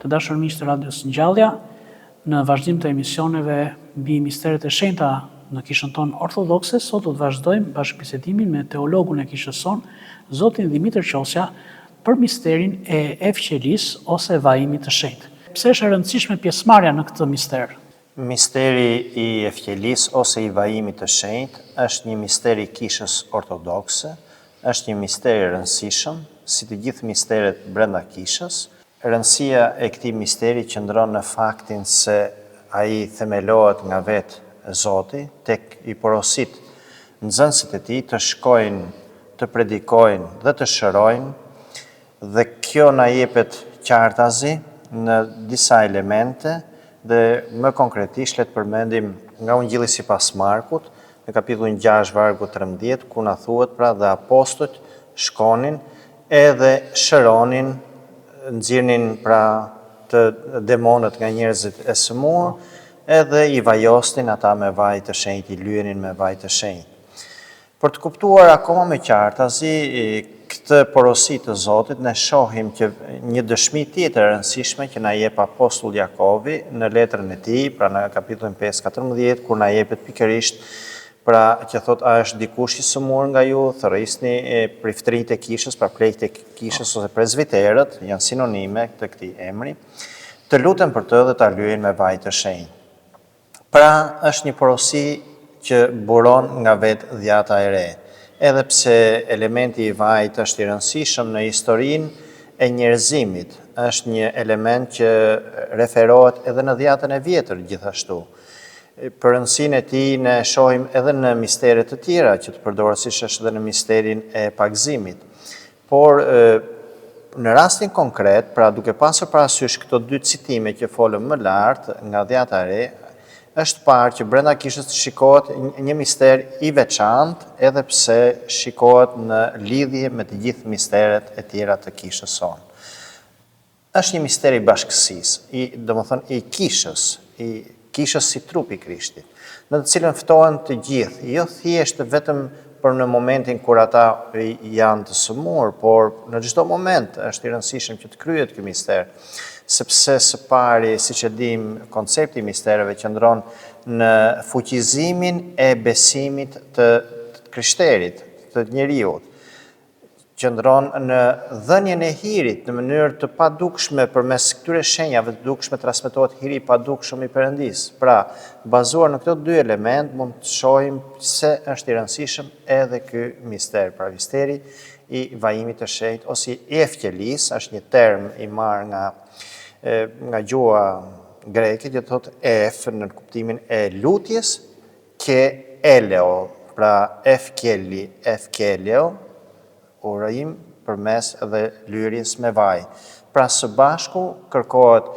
Të dashur miq të Radios Ngjallja, në vazhdim të emisioneve mbi misteret e shenjta në kishën tonë ortodokse, sot do të vazhdojmë bashkëbisedimin me teologun e kishës sonë, zotin Dimitër Qosja, për misterin e evqelisë ose vajimit të shenjtë. Pse është e rëndësishme pjesëmarrja në këtë mister? Misteri i evqelisë ose i vajimit të shenjtë është një mister i kishës ortodokse, është një mister i rëndësishëm, si të gjithë misteret brenda kishës. Rëndësia e këtij misteri qëndron në faktin se ai themelohet nga vetë Zoti, tek i porosit nxënësit e tij të shkojnë, të predikojnë dhe të shërojnë, dhe kjo na jepet qartazi në disa elemente, dhe më konkretisht le të përmendim nga Ungjilli sipas Markut, në kapitullin 6 vargu 13, ku na thuhet pra dhe apostujt shkonin edhe shëronin, nxirrnin pra të demonët nga njerëzit e sëmurë, edhe i vajosnin ata me vaj të shenjtë, i lyenin me vaj të shenjtë. Për të kuptuar akoma me qartazi këtë porosi të Zotit, ne shohim që një dëshmi tjetër e rëndësishme që na jep apostulli Jakovi në letrën e tij, pra në kapitullin 5:14, kur na jepet pikërisht pra që thot, a është dikush i sëmur nga ju, thërrisni priftërinjtë e kishës, pra pleqtë e kishës ose prezbiterët, janë sinonime të këtij emri, të lutem për të dhe ta lyejnë me vaj të shenjtë. Pra është një porosi që buron nga vetë dhjata e re, edhe pse elementi i vajit është i rëndësishëm në historinë e njerëzimit, është një element që referohet edhe në dhjatën e vjetër gjithashtu. Për rëndësinë e tij ne shohim edhe në misteret të tjera që të përdoret, siç është edhe në misterin e pagëzimit. Por në rastin konkret, pra duke pasur parasysh këto dy citime që folëm më lart nga dhjata e re, është parë që brenda kishës shikohet një mister i veçantë, edhe pse shikohet në lidhje me të gjithë misteret e tjera të kishës sonë. Është një mister i bashkësisë, domethënë i kishës si trupi i Krishtit, në të cilën ftohen të gjithë, jo thjesht vetëm për në momentin kur ata janë të sëmurë, por në çdo moment është i rëndësishëm që të kryhet ky mister, sepse së pari, siç e dimë, koncepti i mistereve qëndron në fuqizimin e besimit të krishterit, të njeriut. Qëndron në dhënien e hirit në mënyrë të padukshme, përmes këtyre shenjave të dukshme transmetohet hiri i padukshëm i Perëndisë. Pra, bazuar në këto dy element, mund të shohim se është i rëndësishëm edhe ky mister, pra misteri i vajimit të shenjtë ose i evqelisë, është një term i marrë nga gjuha greke, që thotë ef në kuptimin e lutjes, ke eleo, pra evkelio, urojim përmes edhe lyrjes me vaj. Pra së bashku kërkohet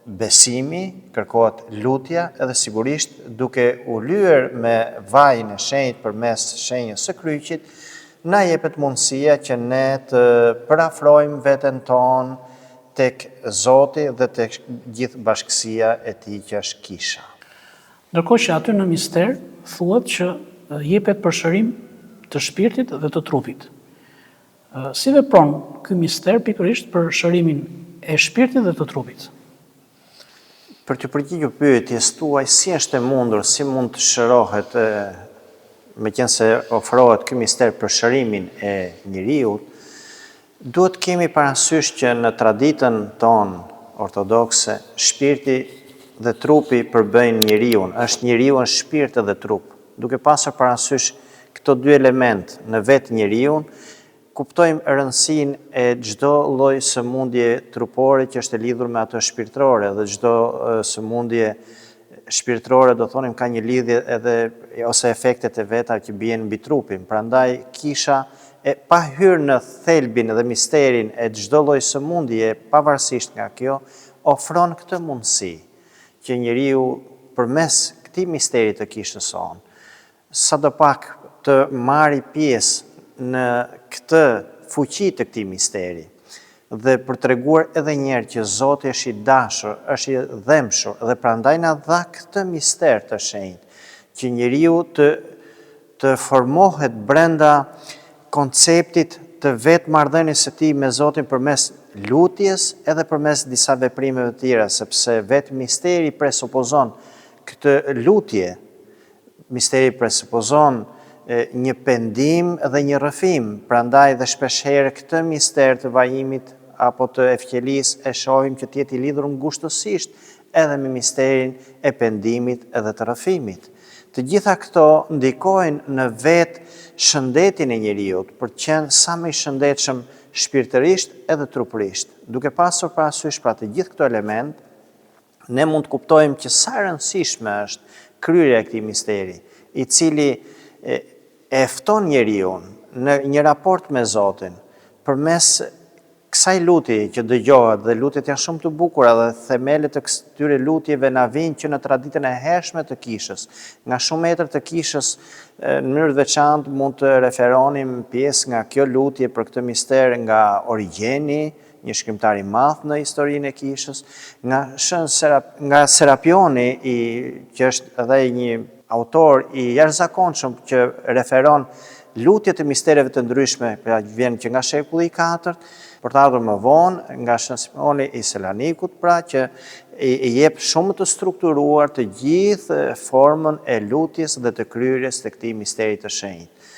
besimi, kërkohet lutja, edhe sigurisht duke u lyer me vajin e shenjtë përmes shenjës së kryqit, na jepet mundësia që ne të parafrojmë veten tonë tek Zoti dhe tek gjithë bashkësia e tij që është kisha. Ndërkohë që aty në mister thuhet që jepet përshërim të shpirtit dhe të trupit. Si vepron ky mister pikërisht për shërimin e shpirtit dhe të trupit? Për të përgjigjur pyetjes tuaj, si është e mundur, si mund të shërohet, meqense ofrohet ky mister për shërimin e njeriut, duhet kemi parasysh që në traditën tonë ortodokse, shpirti dhe trupi përbëjnë njeriun, është njeriu në shpirt dhe trup. Duke pasur parasysh këto dy element në vetë njeriun, kuptojmë rëndësinë e çdo lloj sëmundje trupore që është e lidhur me ato shpirtërore, dhe çdo sëmundje shpirtërore do thonim ka një lidhje edhe ose efektet e veta që bien mbi trupin. Prandaj kisha pa hyrë në thelbin dhe misterin e çdo lloj sëmundje, pavarësisht nga kjo, ofron këtë mundësi që njeriu përmes këtij misteri të kishës sonë, sadopak të marrë pjesë në këtë fuqi të këtij misteri, dhe për treguar edhe një herë që Zoti është i dashur, është i dhemshur, dhe prandaj na dha këtë mister të shenjtë, që njeriu të formohet brenda konceptit të vetë marrëdhënies së tij me Zotin përmes lutjes edhe përmes disa veprimeve të tjera, sepse vetë misteri presupozon këtë lutje, misteri presupozon një pendim dhe një rrëfim, prandaj dhe shpeshherë këtë mister të vajimit apo të evqelis e shohim që t'jeti i lidhur ngushtësisht edhe me misterin e pendimit edhe të rrëfimit. Të gjitha këto ndikojnë në vetë shëndetin e njeriut për të qenë sa më i shëndetshëm shpirtërisht edhe trupërisht. Duke pasur parasysh pra të gjithë këto element, ne mund të kuptojmë që sa e rëndësishme është kryerja e këtij misteri, i cili e fton njeriun në një raport me Zotin përmes kësaj lutje që dëgjohet, dhe lutjet janë shumë të bukura dhe themelet e këtyre lutjeve na vijnë që në traditën e hershme të kishës. Nga shumë metër të kishës në mënyrë të veçantë mund të referonim pjesë nga kjo lutje për këtë mister nga Origjeni, një shkrimtar i madh në historinë e kishës, nga Serapioni, që është edhe një autor i jashtëzakonshëm që referon lutjet e mistereve të ndryshme, pra vjen që nga shekulli i 4, për të ardhur më vonë nga Shën Simoni i Selanikut, pra që i jep shumë të strukturuar të gjithë formën e lutjes dhe të kryerjes të këtij misteri të shenjtë.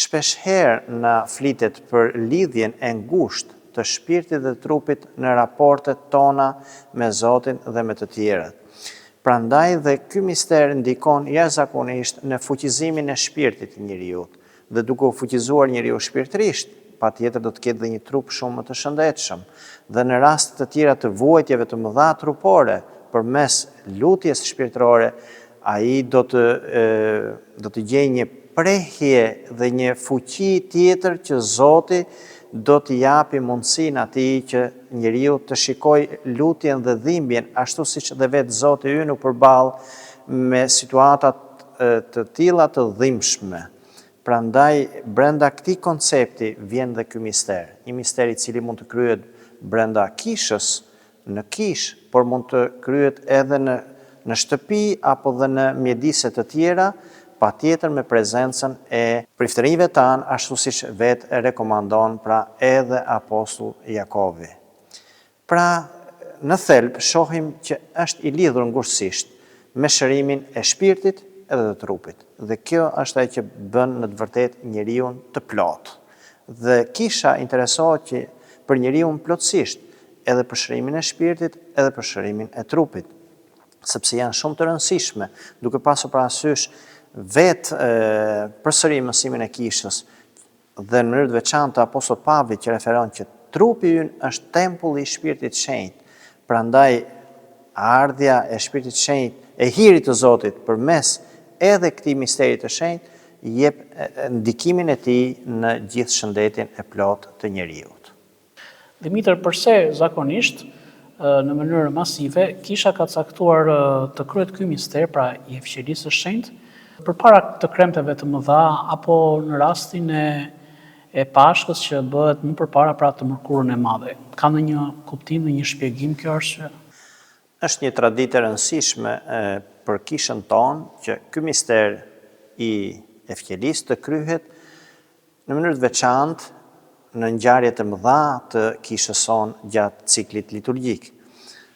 Shpeshherë na flitet për lidhjen e ngushtë të shpirtit dhe trupit në raportet tona me Zotin dhe me të tjerët. Prandaj dhe ky mister ndikon jashtëzakonisht në fuqizimin e shpirtit të njeriut, dhe duke u fuqizuar njeriu shpirtërisht, patjetër do të ketë dhe një trup shumë më të shëndetshëm, dhe në raste të tjera të vuajtjeve të mëdha trupore përmes lutjes shpirtërore, ai do të gjejë një prehje dhe një fuqi tjetër që Zoti do t'i japi mundësinë atij që njeriu të shikojë lutjen dhe dhimbjen ashtu siç dhe vetë Zoti ynë u përball me situata të tilla të dhimbshme. Prandaj, brenda këtij koncepti vjen dhe ky mister. Një mister i cili mund të kryhet brenda kishës, në kishë, por mund të kryhet edhe në shtëpi apo dhe në mjedise të tjera, patjetër me prezencën e priftërinjve tanë, ashtu siç vetë e rekomandon pra edhe apostull Jakovi. Pra, në thelb shohim që është i lidhur ngushësisht me shërimin e shpirtit edhe të trupit. Dhe kjo është ajo që bën në të vërtetë njeriu të plotë. Dhe kisha interesohet që për njeriu plotësisht, edhe për shërimin e shpirtit, edhe për shërimin e trupit, sepse janë shumë të rëndësishme, duke pasur parasysh vetë përsëri mësimin e kishës dhe në mënyrë të veçantë apostoll Pavli që referon që trupi ynë është tempulli i Shpirtit Shenjtë. Prandaj ardhja e Shpirtit Shenjtë, e hirit të Zotit përmes edhe këtij misteri të shenjtë jep ndikimin e tij në gjithë shëndetin e plotë të njeriut. Dimitër, përse zakonisht në mënyrë masive kisha ka caktuar të kryhet ky mister, pra i evqelisë së shenjtë, përpara të kremteve të mëdha apo në rastin e Pashkës që bëhet më përpara pra të mërkurën e madhe? Ka ndonjë kuptim dhe një shpjegim kjo arsye? Është një traditë e rëndësishme për kishën tonë që ky mister i evqelisë të kryhet në mënyrë të veçantë në ngjarje të mëdha të kishës sonë gjatë ciklit liturgjik.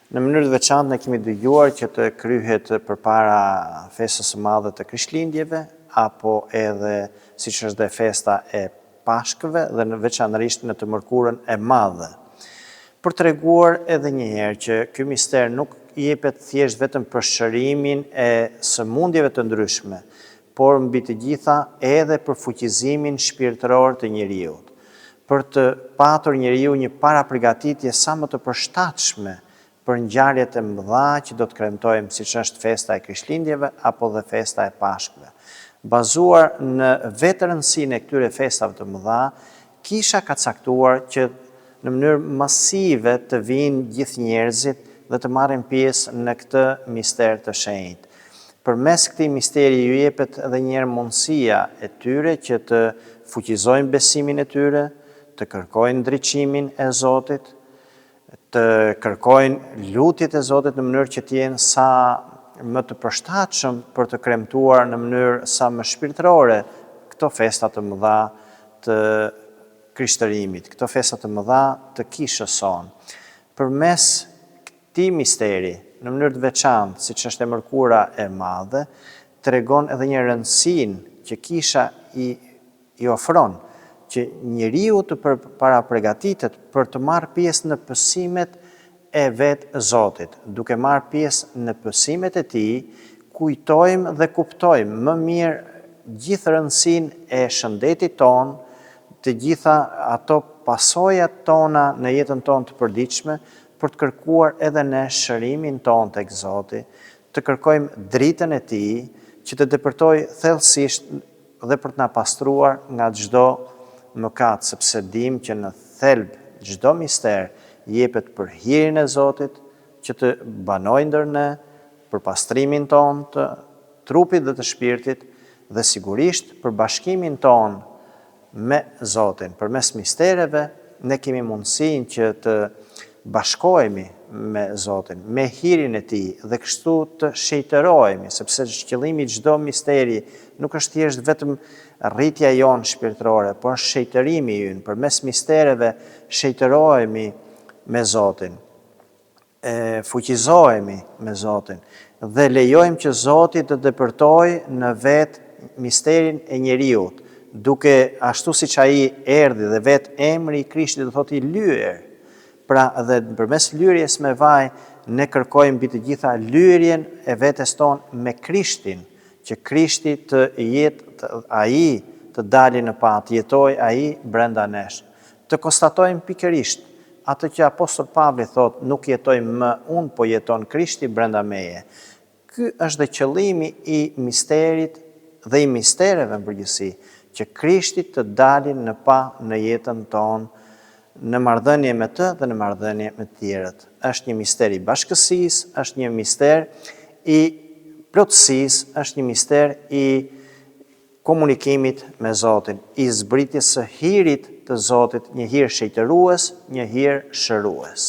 Në mënyrë të veçantë ne kemi dëgjuar që të kryhet përpara festës së madhe të Krishtlindjeve apo edhe siç është dhe festa e Pashkëve dhe në veçanërisht në të mërkurën e madhe. Për të treguar edhe një herë që ky mister nuk jepet thjesht vetëm për shërimin e sëmundjeve të ndryshme, por mbi të gjitha edhe për fuqizimin shpirtëror të njeriut, për të patur njeriu një paraprgatitje sa më të përshtatshme për ngjarjet e mëdha që do të kremtojmë, siç është festa e Krishtlindjeve apo dhe festa e Pashkëve. Bazuar në vetë rëndësinë e këtyre festave të mëdha, kisha ka caktuar që në mënyrë masive të vinë gjithë njerëzit dhe të marrin pjesë në këtë mister të shenjtë. Përmes këtij misteri ju jepet edhe një herë mundësia e tyre që të fuqizojnë besimin e tyre, të kërkojnë ndriçimin e Zotit, të kërkojnë lutjet e Zotit në mënyrë që të jenë sa më të përshtatshëm për të kremtuar në mënyrë sa më shpirtërore këto festa të mëdha të krishtërimit, këto festa të mëdha të kishës sonë. Përmes këtij misteri, në mënyrë të veçantë, siç është e mërkura e madhe, tregon edhe një rëndësinë që kisha i ofron, që njeriu të para përgatitet për të marrë pjesë në pësimet e vetë Zotit. Duke marrë pjesë në pësimet e tij, kujtojmë dhe kuptojmë më mirë gjithë rëndësinë e shëndetit tonë, të gjitha ato pasojat tona në jetën tonë të përditshme, për të kërkuar edhe ne shërimin tonë tek Zoti, të kërkojmë dritën e tij, që të depërtoj thellësisht dhe për të na pastruar nga çdo mëkat, sepse dim që në thelb çdo mister jepet për hirin e Zotit, që të banojë ndër ne për pastrimin ton të trupit dhe të shpirtit, dhe sigurisht për bashkimin ton me Zotin. Përmes mistereve ne kemi mundësinë që të bashkohemi me Zotin, me hirin e tij, dhe kështu të shejtërohemi, sepse qëllimi i çdo misteri nuk është thjesht vetëm rritja jonë shpirtërore, por është shejtërimi ynë. Përmes mistereve shejtërohemi me Zotin, fuqizohemi me Zotin dhe lejojmë që Zoti të depërtojë në vetë misterin e njeriut, duke ashtu siç ai erdhi dhe vetë emri i Krishtit do thotë i lyer. Pra dhe përmes lyerjes me vaj, ne kërkojmë mbi të gjitha lyerjen e vetes tonë me Krishtin, që Krishti të jetë ai të dalë në pa, të jetojë ai brenda nesh. Të konstatojmë pikërisht atë që Apostol Pavli thotë, nuk jetoj më unë, po jeton Krishti brenda meje. Ky është dhe qëllimi i misterit dhe i mistereve në përgjithësi, që Krishti të dalin në pa në jetën tonë, në marrëdhënie me të dhe në marrëdhënie me të tjerët. Është një mister i bashkësisë, është një mister i plotësisë, është një mister i komunikimit me Zotin, i zbritjes së hirit të Zotit, një hir shejtërues, një hir shërues.